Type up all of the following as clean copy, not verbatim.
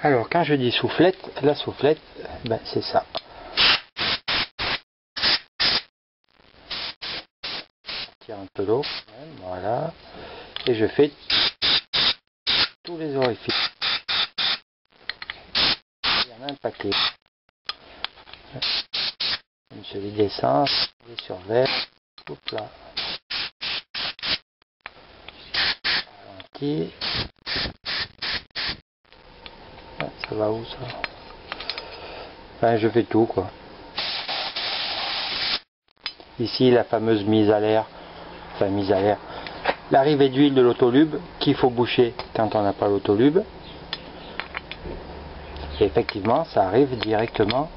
Alors quand je dis soufflette, la soufflette, ben, c'est ça. Je tire un peu l'eau, voilà, et je fais tous les orifices. Il y en a un paquet. Comme celui d'essence, les survêtements, hop là. Ralenti. Ça va où ça? Enfin, je fais tout quoi. Ici la fameuse mise à l'air, enfin mise à l'air, l'arrivée d'huile de l'autolube qu'il faut boucher quand on n'a pas l'autolube. Et effectivement ça arrive directement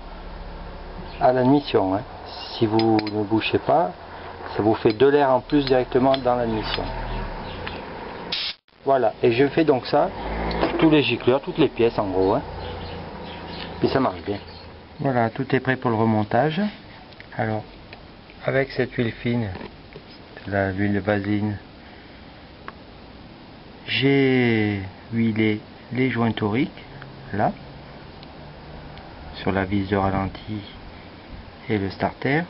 à l'admission. Hein. Si vous ne bouchez pas, ça vous fait de l'air en plus directement dans l'admission. Voilà, et je fais donc ça, tous les gicleurs, toutes les pièces en gros. Hein. Et ça marche bien. Voilà, tout est prêt pour le remontage. Alors, avec cette huile fine, l'huile de vasine, j'ai huilé les joints toriques, là, sur la vis de ralenti et le starter.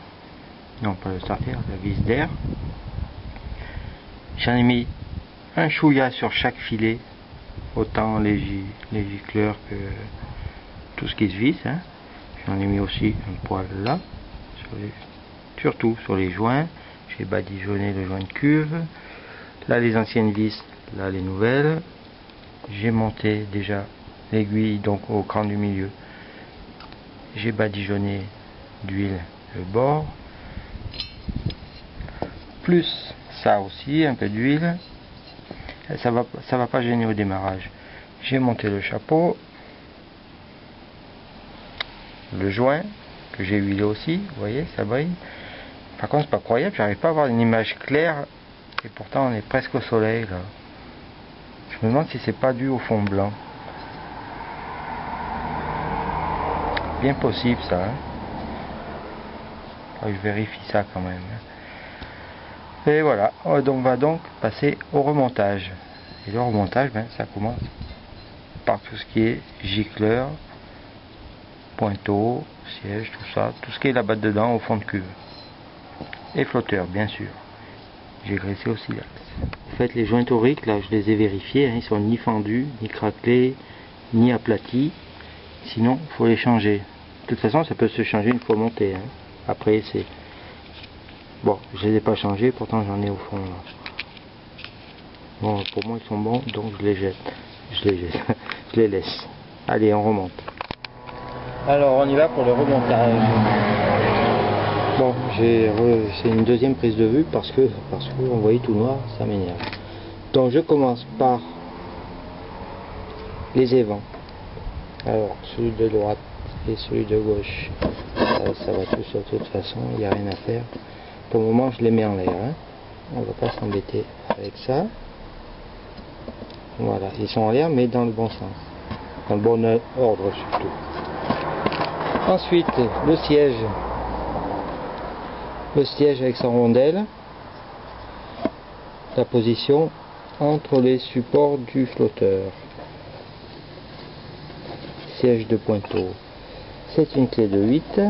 Non, pas le starter, la vis d'air. J'en ai mis un chouïa sur chaque filet, autant les gicleurs que tout ce qui se visse. Hein. J'en ai mis aussi un poil là, surtout sur les joints. J'ai badigeonné le joint de cuve. Là les anciennes vis, là les nouvelles. J'ai monté déjà l'aiguille donc au cran du milieu. J'ai badigeonné d'huile le bord. Plus ça aussi, un peu d'huile. Ça va pas gêner au démarrage. J'ai monté le chapeau. Le joint que j'ai huilé aussi, vous voyez, ça brille. Par contre, c'est pas croyable, j'arrive pas à avoir une image claire et pourtant on est presque au soleil là. Je me demande si c'est pas dû au fond blanc. Bien possible ça. Hein. Je vérifie ça quand même. Et voilà, donc on va donc passer au remontage. Et le remontage, ben, ça commence par tout ce qui est gicleur, pointeau, siège, tout ça, tout ce qui est là-bas dedans au fond de cuve. Et flotteur, bien sûr. J'ai graissé aussi là. En fait, les joints toriques, là, je les ai vérifiés, hein, ils sont ni fendus, ni craquelés, ni aplatis. Sinon, il faut les changer. De toute façon, ça peut se changer une fois monté. Hein. Après, c'est... Bon, je les ai pas changés, pourtant j'en ai au fond là. Bon, pour moi ils sont bons, donc je les jette. Je les laisse. Allez, on remonte. Alors, on y va pour le remontage. Bon, c'est une deuxième prise de vue parce que on voyait tout noir, ça m'énerve. Donc, je commence par les évents. Alors, celui de droite et celui de gauche, ça va tout seul de toute façon, il n'y a rien à faire. Pour le moment, je les mets en l'air. Hein. On va pas s'embêter avec ça. Voilà, ils sont en l'air, mais dans le bon sens. Dans le bon ordre surtout. Ensuite, le siège. Le siège avec sa rondelle. La position entre les supports du flotteur. Siège de pointeau. C'est une clé de 8.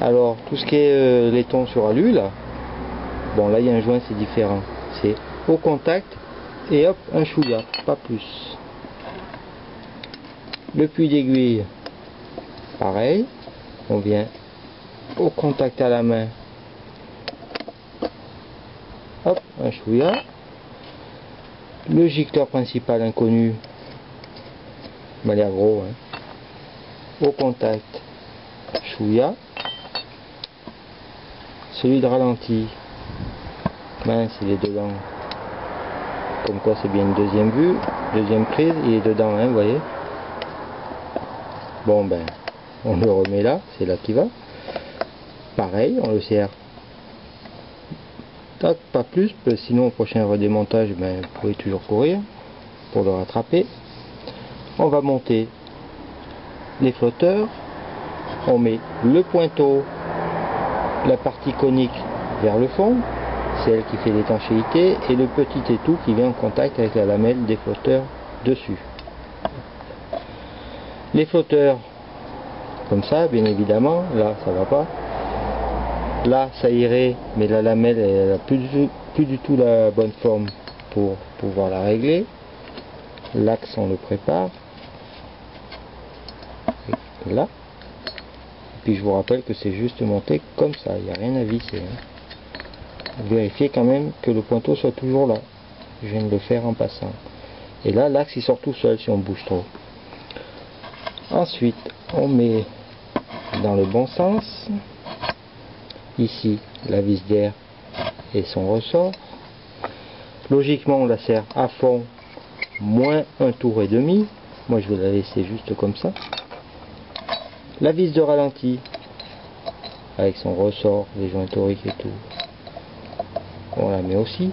Alors, tout ce qui est laiton sur alu, là, bon, là, il y a un joint, c'est différent. C'est au contact et hop, un chouïa, pas plus. Le puits d'aiguille, pareil. On vient au contact à la main. Hop, un chouïa. Le gicleur principal inconnu, il m'a l'air gros, hein. Au contact, chouïa. Celui de ralenti, mince, il est dedans. Comme quoi c'est bien une deuxième vue, deuxième prise, il est dedans, hein, vous voyez. Bon ben, on le remet là, c'est là qu'il va. Pareil, on le serre. Tac, pas plus, parce que sinon au prochain redémontage, ben, vous pouvez toujours courir pour le rattraper. On va monter les flotteurs. On met le pointeau, la partie conique vers le fond, c'est elle qui fait l'étanchéité, et le petit étau qui vient en contact avec la lamelle des flotteurs dessus. Les flotteurs, comme ça, bien évidemment, là ça va pas. Là ça irait, mais la lamelle elle a plus du tout la bonne forme pour pouvoir la régler. L'axe on le prépare. Et là. Et puis je vous rappelle que c'est juste monté comme ça, il n'y a rien à visser. Vérifiez quand même que le pointeau soit toujours là. Je viens de le faire en passant. Et là, l'axe il sort tout seul si on bouge trop. Ensuite, on met dans le bon sens. Ici, la vis d'air et son ressort. Logiquement, on la serre à fond, moins un tour et demi. Moi, je vais la laisser juste comme ça. La vis de ralenti, avec son ressort, les joints toriques et tout. On la met aussi.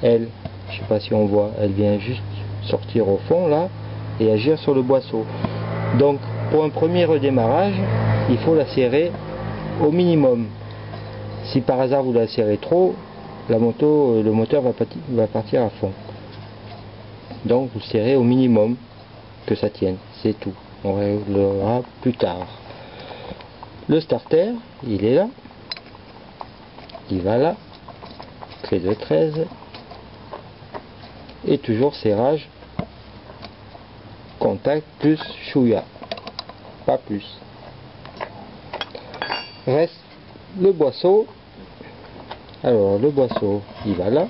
Elle, je sais pas si on voit, elle vient juste sortir au fond là et agir sur le boisseau. Donc pour un premier redémarrage, il faut la serrer au minimum. Si par hasard vous la serrez trop, la moto, le moteur va partir à fond. Donc vous serrez au minimum que ça tienne, c'est tout. On réglera plus tard. Le starter, il est là. Il va là. Clé de 13. Et toujours serrage. Contact plus chouïa. Pas plus. Reste le boisseau. Alors le boisseau, il va là.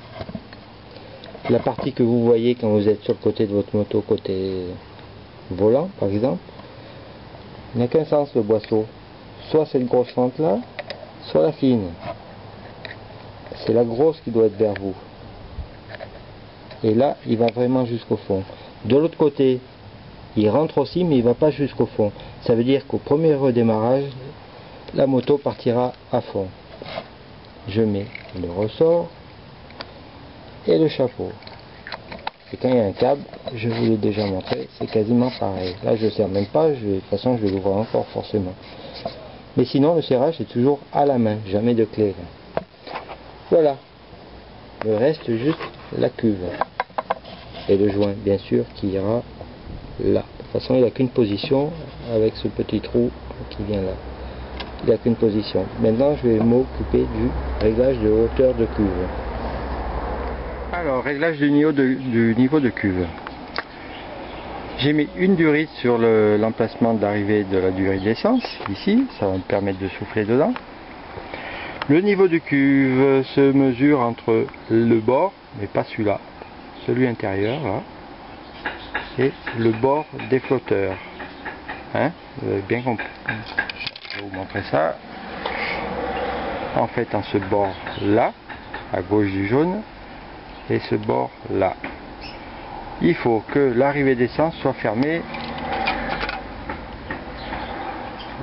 La partie que vous voyez quand vous êtes sur le côté de votre moto, côté volant par exemple, il n'a qu'un sens le boisseau. Soit cette grosse fente là, soit la fine. C'est la grosse qui doit être vers vous. Et là, il va vraiment jusqu'au fond. De l'autre côté, il rentre aussi, mais il ne va pas jusqu'au fond. Ça veut dire qu'au premier redémarrage, la moto partira à fond. Je mets le ressort et le chapeau. Et quand il y a un câble, je vous l'ai déjà montré, c'est quasiment pareil. Là, je ne serre même pas, de toute façon, je vais l'ouvrir encore forcément. Mais sinon, le serrage est toujours à la main, jamais de clé. Voilà. Il reste juste la cuve. Et le joint, bien sûr, qui ira là. De toute façon, il n'a qu'une position avec ce petit trou qui vient là. Il n'a qu'une position. Maintenant, je vais m'occuper du réglage de hauteur de cuve. Alors, réglage du niveau de cuve. J'ai mis une durite sur l'emplacement d'arrivée de la durite d'essence, ici, ça va me permettre de souffler dedans. Le niveau de cuve se mesure entre le bord, mais pas celui-là, celui intérieur, là, et le bord des flotteurs. Hein, vous avez bien compris. Je vais vous montrer ça. En fait, en ce bord-là, à gauche du jaune, et ce bord-là. Il faut que l'arrivée d'essence soit fermée.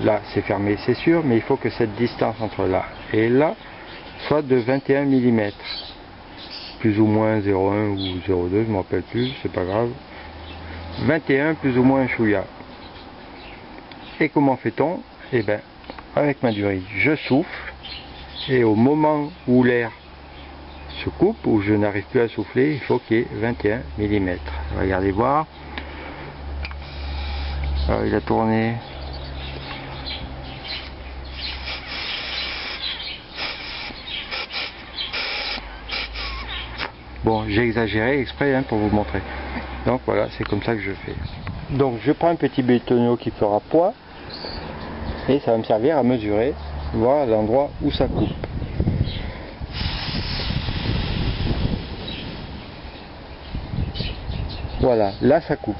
Là, c'est fermé, c'est sûr, mais il faut que cette distance entre là et là soit de 21 mm. Plus ou moins 0,1 ou 0,2, je ne me rappelle plus, c'est pas grave. 21 plus ou moins un chouïa. Et comment fait-on? Eh bien, avec ma durite, je souffle, et au moment où l'air se coupe, où je n'arrive plus à souffler, il faut qu'il y ait 21 mm. Regardez voir. Alors, il a tourné. Bon, j'ai exagéré exprès pour vous montrer. Donc voilà, c'est comme ça que je fais. Donc je prends un petit bétonneau qui fera poids, et ça va me servir à mesurer, voir l'endroit où ça coupe. Voilà, là ça coupe.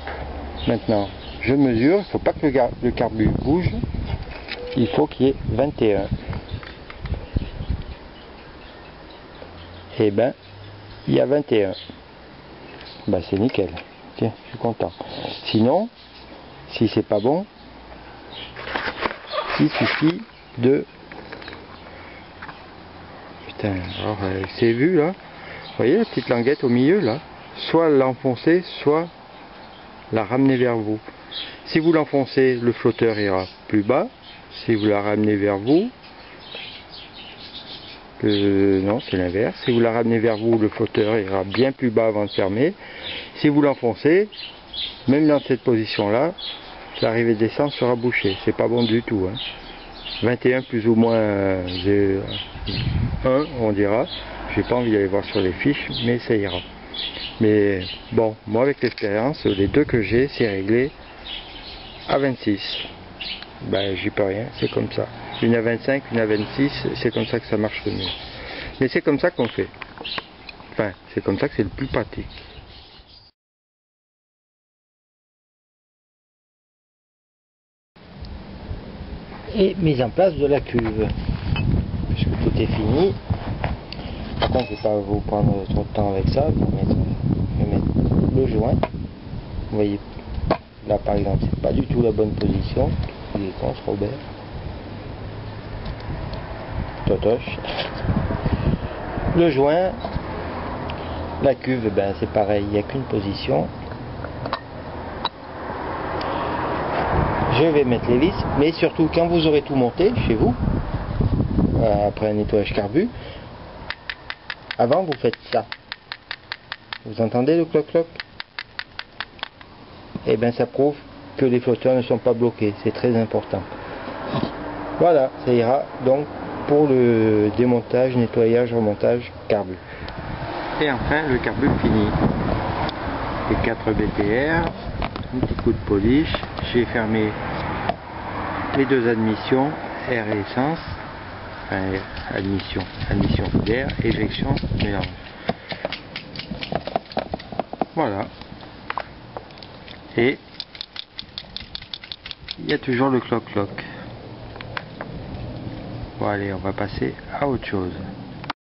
Maintenant, je mesure, il ne faut pas que le carbu bouge, il faut qu'il y ait 21. Et ben, il y a 21. Ben c'est nickel. Tiens, je suis content. Sinon, si c'est pas bon, il suffit de... Putain, alors c'est vu là. Vous voyez la petite languette au milieu là? Soit l'enfoncer, soit la ramener vers vous. Si vous l'enfoncez, le flotteur ira plus bas. Si vous la ramenez vers vous, non, c'est l'inverse. Si vous la ramenez vers vous, le flotteur ira bien plus bas avant de fermer. Si vous l'enfoncez, même dans cette position-là, l'arrivée d'essence sera bouchée. C'est pas bon du tout. Hein. 21 plus ou moins 1, on dira. J'ai pas envie d'aller voir sur les fiches, mais ça ira. Mais bon, moi avec l'expérience, les deux que j'ai, c'est réglé à 26. Ben j'y peux rien, c'est comme ça. Une à 25, une à 26, c'est comme ça que ça marche le mieux. Mais c'est comme ça qu'on fait. Enfin, c'est comme ça que c'est le plus pratique. Et mise en place de la cuve. Puisque tout est fini. Par contre, je ne vais pas vous prendre trop de temps avec ça. Je vais mettre le joint. Vous voyez, là par exemple, c'est pas du tout la bonne position. Il est con, ce Robert. Totoche. Le joint, la cuve, ben c'est pareil, il n'y a qu'une position. Je vais mettre les vis, mais surtout quand vous aurez tout monté chez vous, après un nettoyage carbu, avant vous faites ça. Vous entendez le cloc-cloc? Et bien ça prouve que les flotteurs ne sont pas bloqués, c'est très important. Voilà, ça ira donc pour le démontage, nettoyage, remontage carbu. Et enfin le carbu fini. Les 4 BTR, un petit coup de polish, j'ai fermé les deux admissions, air et essence, enfin admission d'air, éjection, mélange. Voilà. Et il y a toujours le cloc-cloc. Bon allez, on va passer à autre chose.